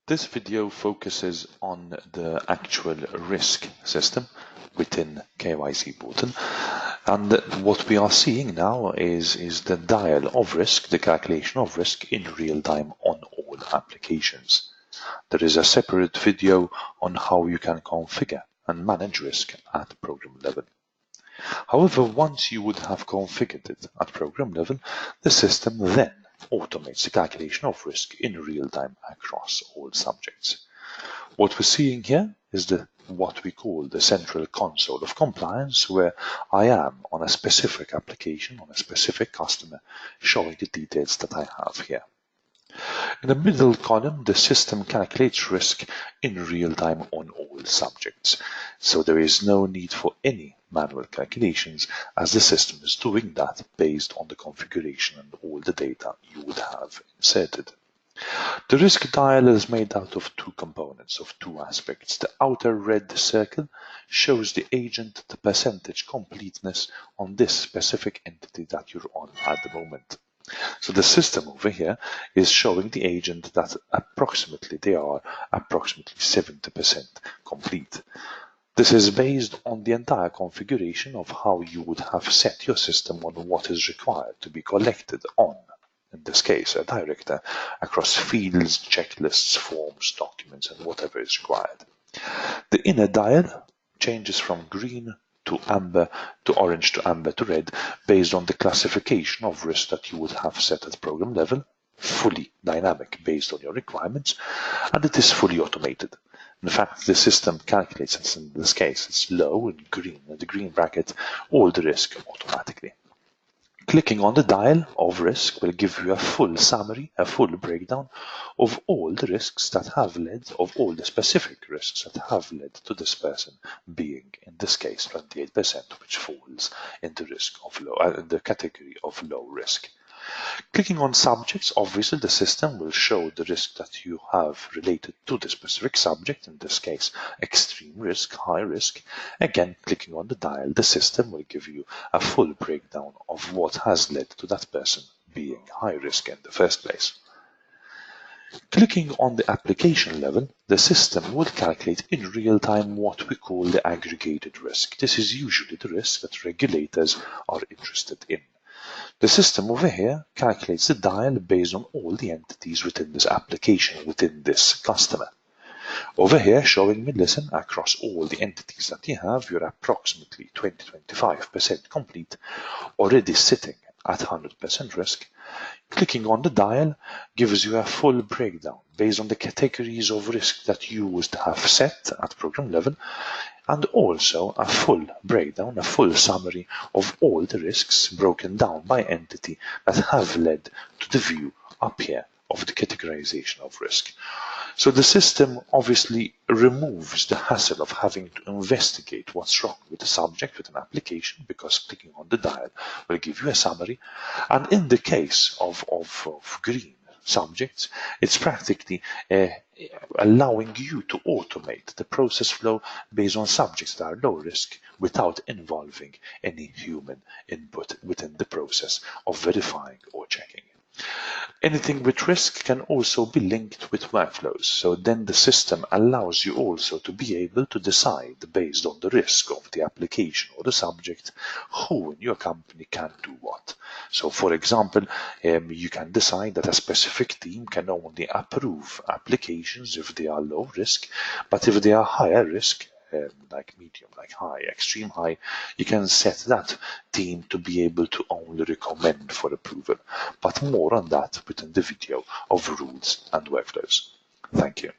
This video focuses on the actual risk system within KYC Portal, and what we are seeing now is the dial of risk, the calculation of risk in real time on all applications. There is a separate video on how you can configure and manage risk at program level. However, once you would have configured it at program level, the system then automates the calculation of risk in real time across all subjects. What we're seeing here is what we call the central console of compliance, where I am on a specific application, on a specific customer, showing the details that I have here. In the middle column, the system calculates risk in real time on all subjects, so there is no need for any manual calculations, as the system is doing that based on the configuration and all the data you would have inserted. The risk dial is made out of two components, of two aspects. The outer red circle shows the agent, the percentage completeness on this specific entity that you're on at the moment. So the system over here is showing the agent that they are approximately 70% complete. This is based on the entire configuration of how you would have set your system on what is required to be collected on, in this case, a director, across fields, checklists, forms, documents, and whatever is required. The inner dial changes from green to amber to orange to amber to red based on the classification of risk that you would have set at program level, fully dynamic based on your requirements, and it is fully automated. In fact, the system calculates, in this case, it's low in green, in the green bracket, all the risk automatically. Clicking on the dial of risk will give you a full summary, a full breakdown of all the risks that have led, of all the specific risks that have led to this person being, in this case, 28%, which falls in the risk of the category of low risk. Clicking on subjects, obviously the system will show the risk that you have related to the specific subject, in this case extreme risk, high risk. Again, clicking on the dial, the system will give you a full breakdown of what has led to that person being high risk in the first place. Clicking on the application level, the system will calculate in real time what we call the aggregated risk. This is usually the risk that regulators are interested in. The system over here calculates the dial based on all the entities within this application, within this customer. Over here, showing me, listen, across all the entities that you have, you're approximately 20-25% complete, already sitting at 100% risk. Clicking on the dial gives you a full breakdown based on the categories of risk that you would have set at program level, and also a full breakdown, a full summary of all the risks broken down by entity that have led to the view up here of the categorization of risk. So the system obviously removes the hassle of having to investigate what's wrong with the subject with an application, because clicking on the dial will give you a summary. And in the case of green subjects, it's practically allowing you to automate the process flow based on subjects that are low risk without involving any human input within the process of verifying or checking. Anything with risk can also be linked with workflows, so then the system allows you also to be able to decide based on the risk of the application or the subject who in your company can do what. So for example, you can decide that a specific team can only approve applications if they are low risk, but if they are higher risk, like medium, like high, extreme high, you can set that team to be able to only recommend for approval. But more on that within the video of rules and workflows. Thank you.